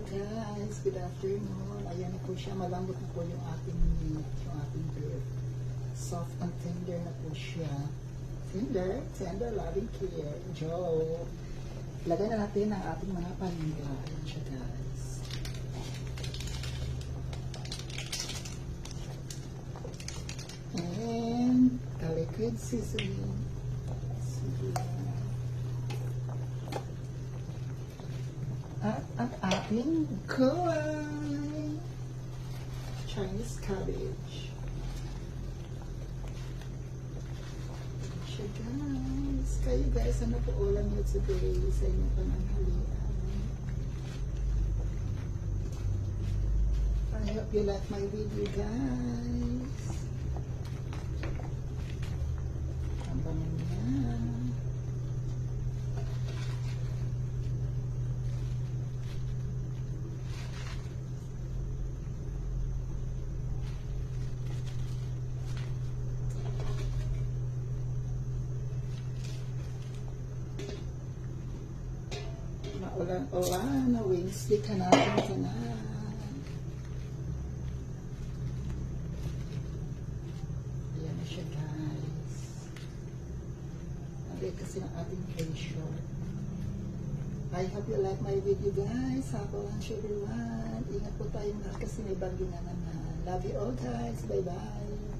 guys, good afternoon. Ayan na po siya, malambot na po yung ating meat, yung ating beef. Soft and tender na po siya. Tender, loving care. Joe. Lagay na natin ang ating mga paninda. Ayan siya guys. And the liquid seasoning. Sige. At ang ating gulay. Chinese cabbage. Siya guys. Kayo guys, ano po ulam nyo today sa inyong pananghalian? I hope you like my video guys. Ang bango niya. Ulan, na wings, di ka natin ito na. Ayan na siya guys. Nagay kasi ng ating facial. I hope you like my video guys. Happy lunch everyone. Ingat po tayong lahat kasi may bagyo na naman. Love you all guys. Bye bye.